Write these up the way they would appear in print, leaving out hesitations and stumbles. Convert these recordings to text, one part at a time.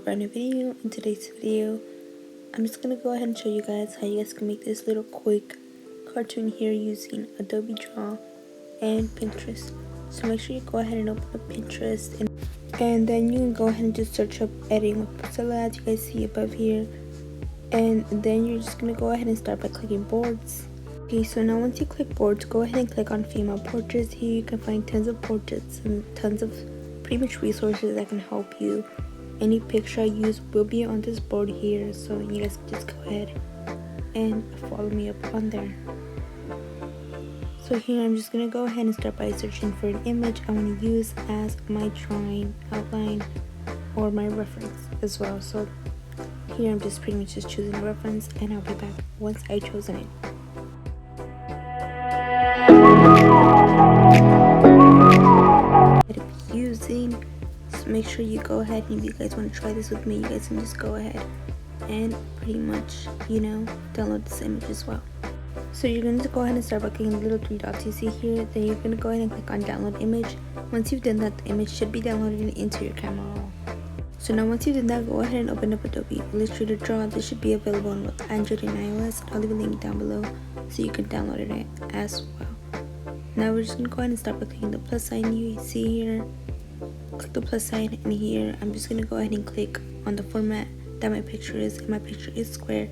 brand new video. In today's video, I'm just gonna go ahead and show you guys how you guys can make this little quick cartoon here using Adobe Draw and Pinterest. So make sure you go ahead and open up Pinterest and then you can go ahead and just search up editing with Priscilla, as you guys see above here, and then you're just gonna go ahead and start by clicking boards. Okay, so now once you click boards, go ahead and click on female portraits. Here you can find tons of portraits and tons of pretty much resources that can help you. Any picture I use will be on this board here, so you guys can just go ahead and follow me up on there. So here I'm just gonna go ahead and start by searching for an image I want to use as my drawing outline or my reference as well. So here I'm just pretty much just choosing a reference, and I'll be back once I've chosen it. Using, so make sure you go ahead, and if you guys want to try this with me, you guys can just go ahead and pretty much, download this image as well. So you're going to go ahead and start by clicking the little three dots you see here. Then you're going to go ahead and click on download image. Once you've done that, the image should be downloaded into your camera roll. So now once you've done that, go ahead and open up Adobe Illustrator Draw. This should be available on both Android and iOS. I'll leave a link down below so you can download it as well. Now we're just going to go ahead and start by clicking the plus sign you see here. Click the plus sign, and here I'm just going to go ahead and click on the format that my picture is, and my picture is square,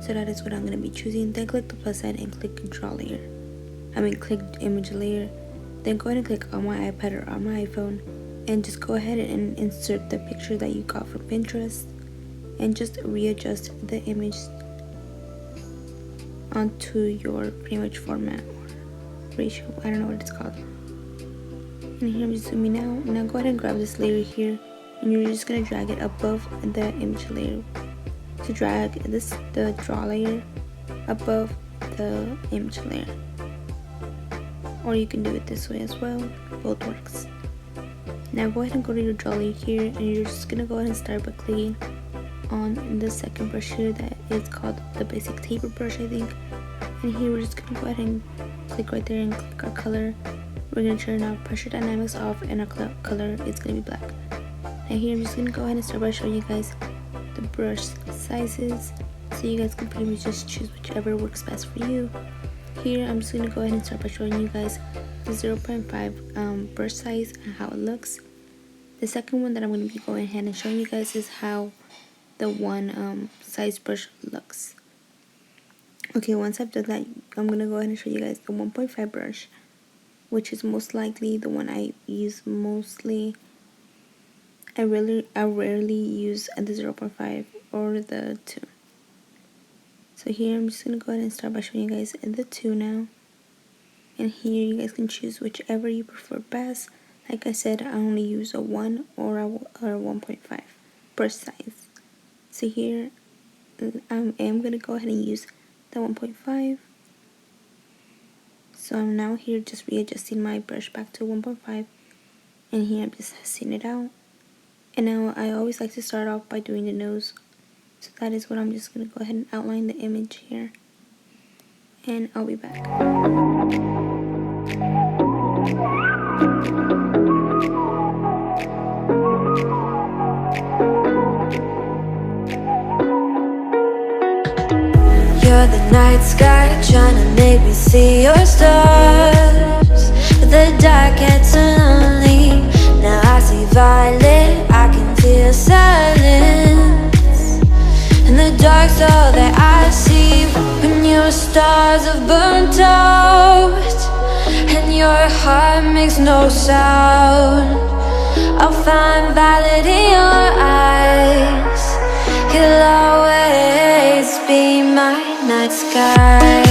so that is what I'm going to be choosing. Then click the plus sign and click draw layer. Click image layer. Then go ahead and click on my iPad or on my iPhone and just go ahead and insert the picture that you got from Pinterest and just readjust the image onto your pretty much format or ratio. I don't know what it's called. And here I'm just zooming out. Now go ahead and grab this layer here, and you're just going to drag it above the image layer. To drag the draw layer above the image layer, or you can do it this way as well. Both works. Now go ahead and go to your draw layer here, and you're just gonna go ahead and start by clicking on the second brush here that is called the basic taper brush, I think. And here we're just gonna go ahead and click right there and click our color. We're gonna turn our pressure dynamics off, and our color is gonna be black. And here I'm just gonna go ahead and start by showing you guys the brush sizes, so you guys can pretty much just choose whichever works best for you. Here I'm just going to go ahead and start by showing you guys the 0.5 brush size and how it looks. The second one that I'm going to be going ahead and showing you guys is how the one size brush looks. Okay, once I've done that, I'm going to go ahead and show you guys the 1.5 brush, which is most likely the one I use mostly. I rarely use the 0.5 or the 2. So here I'm just going to go ahead and start by showing you guys the 2 now. And here you guys can choose whichever you prefer best. Like I said, I only use a 1 or a 1.5 brush size. So here I am going to go ahead and use the 1.5. So I'm now here just readjusting my brush back to 1.5. And here I'm just testing it out. And now I always like to start off by doing the nose. So that is what I'm just going to go ahead and outline the image here. And I'll be back. You're the night sky trying to make me see your stars, but the dark gets lonely. Now I see violet, I can feel silence. In the dark's all that I see. When your stars have burnt out and your heart makes no sound, I'll find violet in your eyes. You'll always be my night sky.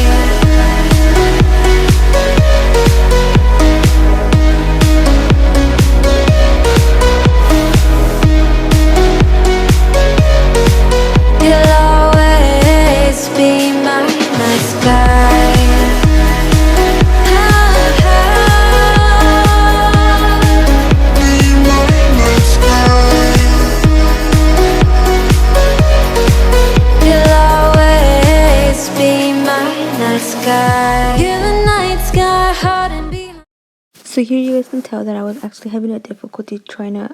So here you guys can tell that I was actually having a difficulty trying to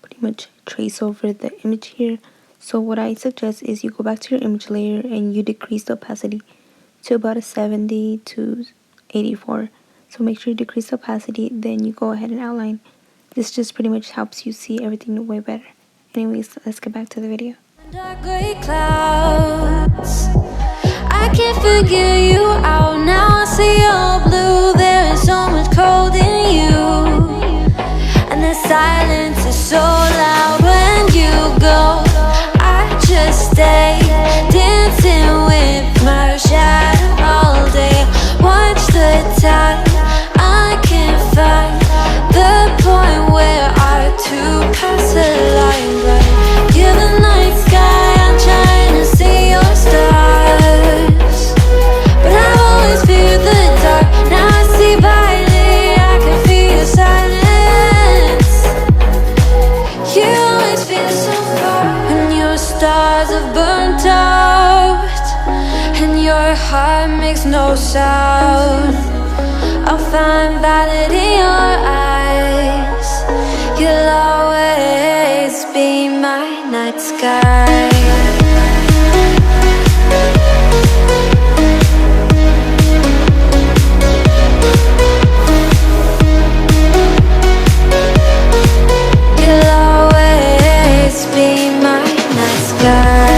pretty much trace over the image here. So what I suggest is you go back to your image layer and you decrease the opacity to about a 70 to 84. So make sure you decrease the opacity, then you go ahead and outline. This just pretty much helps you see everything way better. Anyways, let's get back to the video. Dark gray clouds, I can't figure you out now. I see all blue, there is so much cold in you, and the silence is so loud when you go. I just stay dancing with my shadow all day. Watch the time, I can't find the point where our two paths align. Right, you're the night sky, I'm trying to see your stars, but I've always feared the dark. Now I see brightly, I can feel your silence. You always feel so far when your stars have burnt out and your heart makes no sound. I'll find valid in your eyes. You'll always be my night sky. You'll always be my night sky.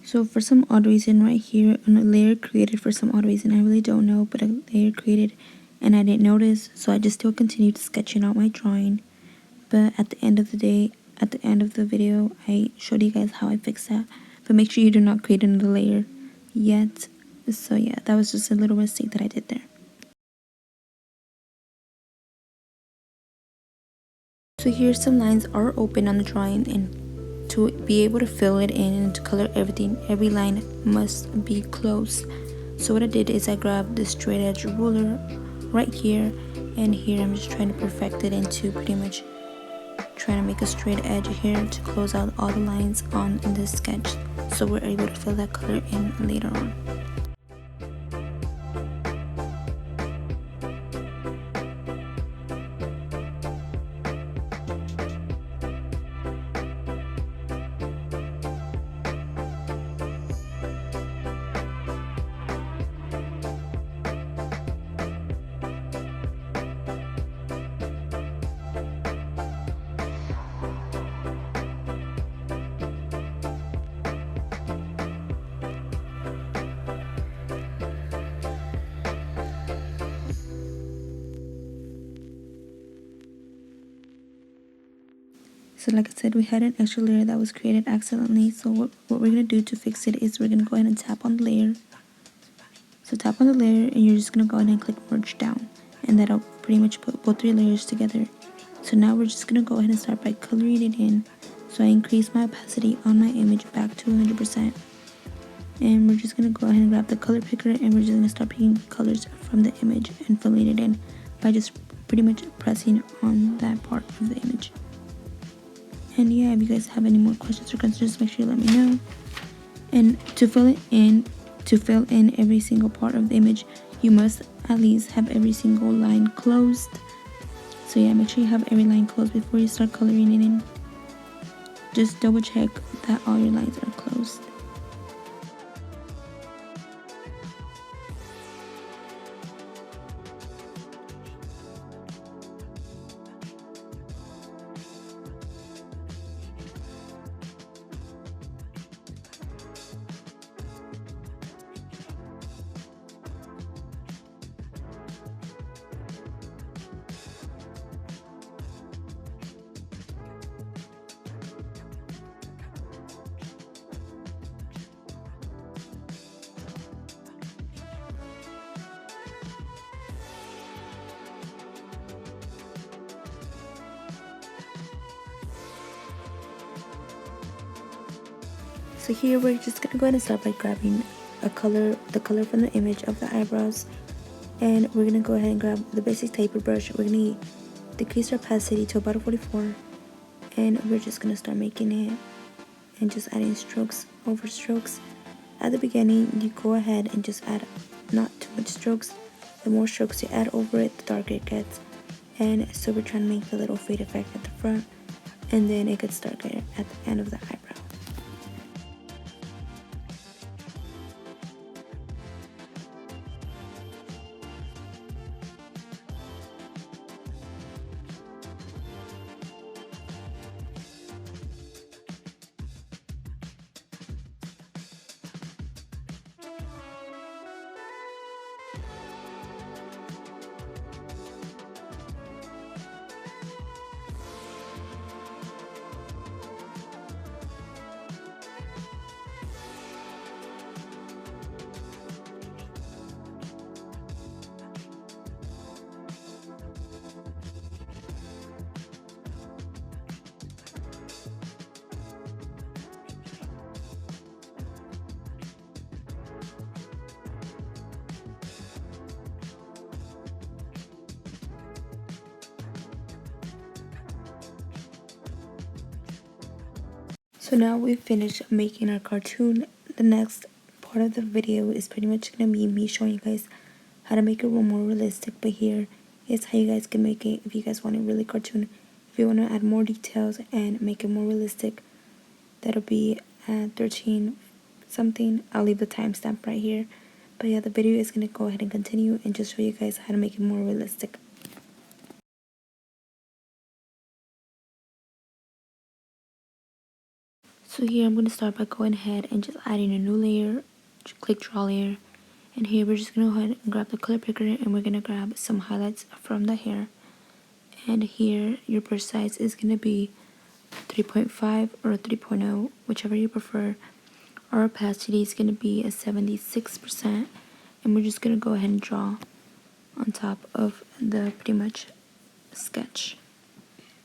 So for some odd reason right here, a layer created for some odd reason, I really don't know, but a layer created and I didn't notice, so I just still continued sketching out my drawing. But at the end of the day, at the end of the video, I showed you guys how I fixed that. But make sure you do not create another layer yet. So yeah, that was just a little mistake that I did there. So here some lines are open on the drawing, and to be able to fill it in and to color everything, every line must be close. So what I did is I grabbed the straight edge ruler right here, and here I'm just trying to perfect it into pretty much trying to make a straight edge here to close out all the lines on in this sketch, so we're able to fill that color in later on. So like I said, we had an extra layer that was created accidentally. So what we're going to do to fix it is we're going to go ahead and tap on the layer. So tap on the layer and you're just going to go ahead and click merge down. And that'll pretty much put both 3 layers together. So now we're just going to go ahead and start by coloring it in. So I increase my opacity on my image back to 100%. And we're just going to go ahead and grab the color picker and we're just going to start picking colors from the image and filling it in by just pretty much pressing on that part of the image. And yeah, if you guys have any more questions or concerns, make sure you let me know. And to fill in every single part of the image, you must at least have every single line closed. So yeah, make sure you have every line closed before you start coloring it in. Just double check that all your lines are closed. So here we're just gonna go ahead and start by grabbing the color from the image of the eyebrows, and we're gonna go ahead and grab the basic taper brush. We're gonna decrease our opacity to about a 44, and we're just gonna start making it and just adding strokes over strokes. At the beginning, you go ahead and just add not too much strokes. The more strokes you add over it, the darker it gets. And so we're trying to make the little fade effect at the front, and then it gets darker at the end of the eyebrow. So now we've finished making our cartoon. The next part of the video is pretty much going to be me showing you guys how to make it a little more realistic. But here is how you guys can make it if you guys want it really cartoon. If you want to add more details and make it more realistic, that'll be at 13 something. I'll leave the timestamp right here. But yeah, the video is going to go ahead and continue and just show you guys how to make it more realistic. So here I'm going to start by going ahead and just adding a new layer. Just click draw layer, and here we're just going to go ahead and grab the color picker and we're going to grab some highlights from the hair. And here your brush size is going to be 3.5 or 3.0, whichever you prefer. Our opacity is going to be a 76%, and we're just going to go ahead and draw on top of the pretty much sketch.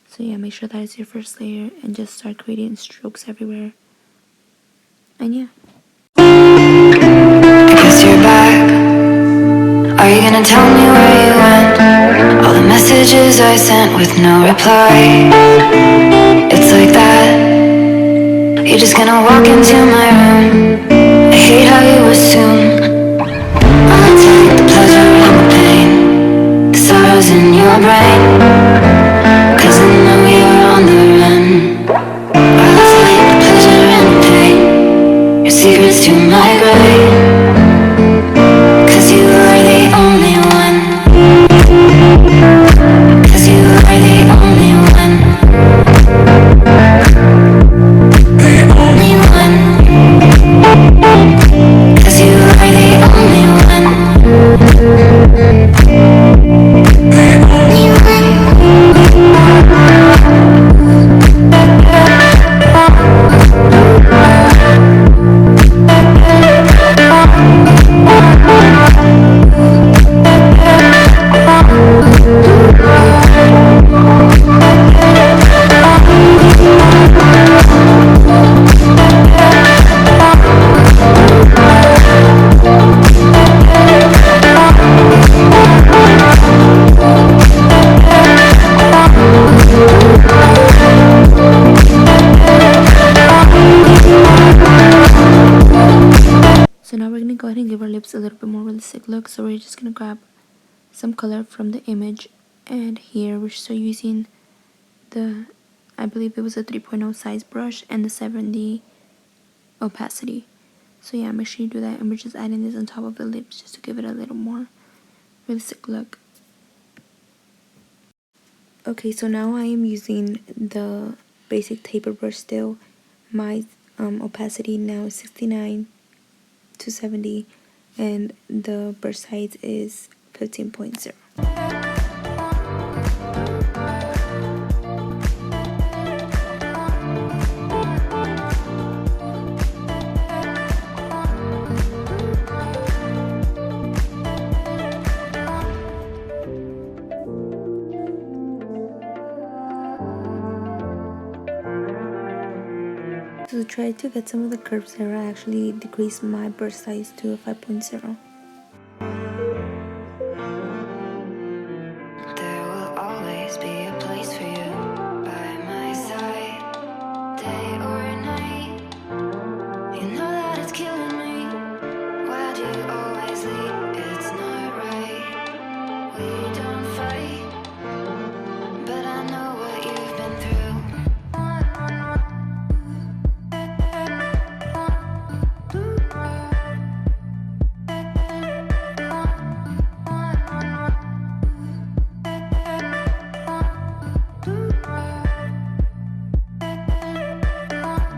So yeah, make sure that is your first layer and just start creating strokes everywhere. And yeah. I guess you're back. Are you gonna tell me where you went? All the messages I sent with no reply. It's like that. You're just gonna walk into my room. I hate how you assume I'll take the pleasure and the pain, the sorrows in your brain. Cause I know you're on the run. I'll take the pleasure and the pain, your secrets to my grave. Cause you are the only one. Cause you are the only one. The only one. Cause you are the only one. The only one. ahead and give our lips a little bit more realistic look. So we're just gonna grab some color from the image, and here we're still using the, I believe it was a 3.0 size brush and the 70 opacity. So yeah, make sure you do that, and we're just adding this on top of the lips just to give it a little more realistic look. Okay, so now I am using the basic taper brush still. My opacity now is 69 to 70, and the brush size is 15.0. So to try to get some of the curves there, I actually decreased my brush size to a 5.0. There will always be a place for you by my side, day or night. You know that it's killing me. Why do you always leave? It's not right. We don't fight, but I know what you've been through.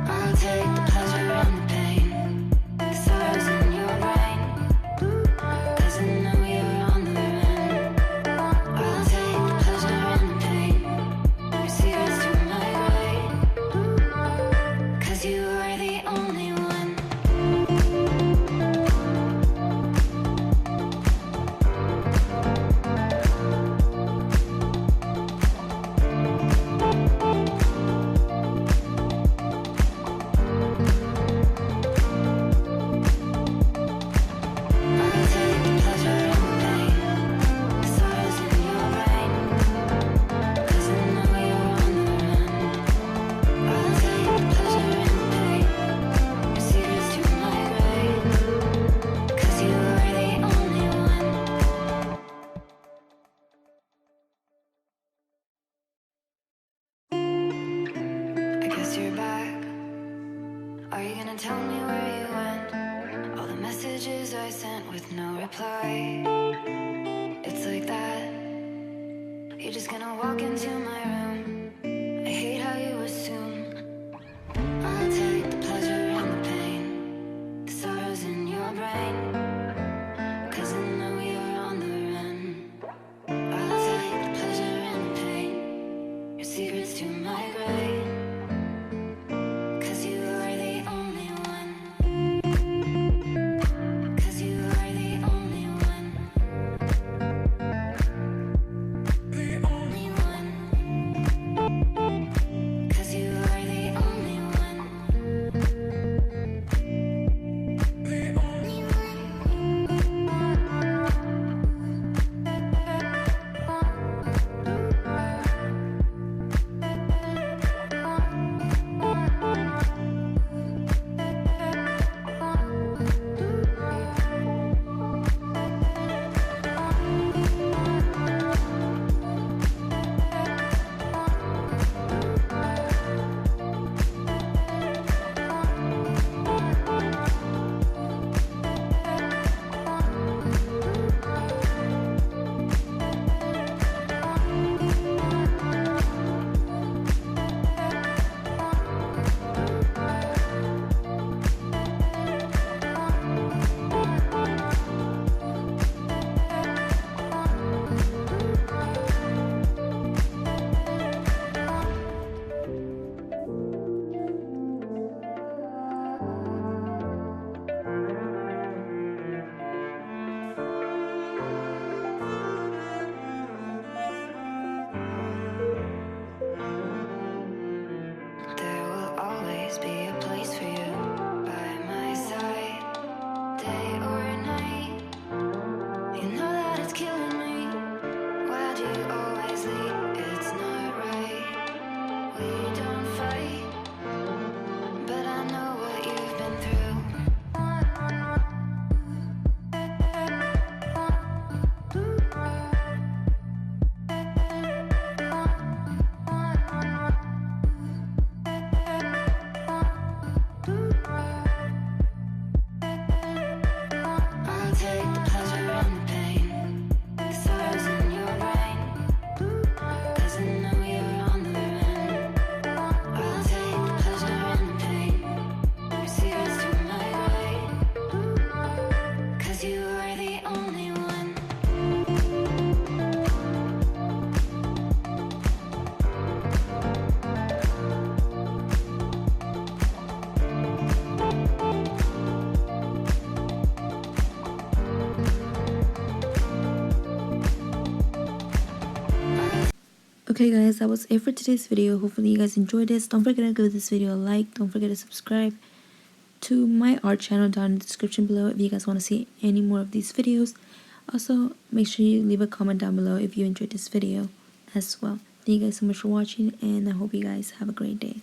I'll take the pleasure and the pain, the sorrows in your brain, 'cause I know you're on the run. I'll take the pleasure and the pain, your secrets to my grave, 'cause you are the only one. I'll take the pleasure and the pain, the sorrows in your brain, 'cause I know you're on the run. I'll take the pleasure and the pain, your secrets to my grave, 'cause you are the only one. I guess you're back. Are you gonna tell me where you went? All the messages I sent with no reply. It's like that. You're just gonna walk into my room. I hate how you assume. I'll take the pleasure and the pain, the sorrows in your brain, 'cause I know you're on the run. I'll take the pleasure and the pain, your secrets to my grave, 'cause you are the only one. 'Cause you are the only one. The only one. only one. Okay guys, that was it for today's video. Hopefully you guys enjoyed this. Don't forget to give this video a like. Don't forget to subscribe to my art channel down in the description below if you guys want to see any more of these videos. Also, make sure you leave a comment down below if you enjoyed this video as well. Thank you guys so much for watching, and I hope you guys have a great day.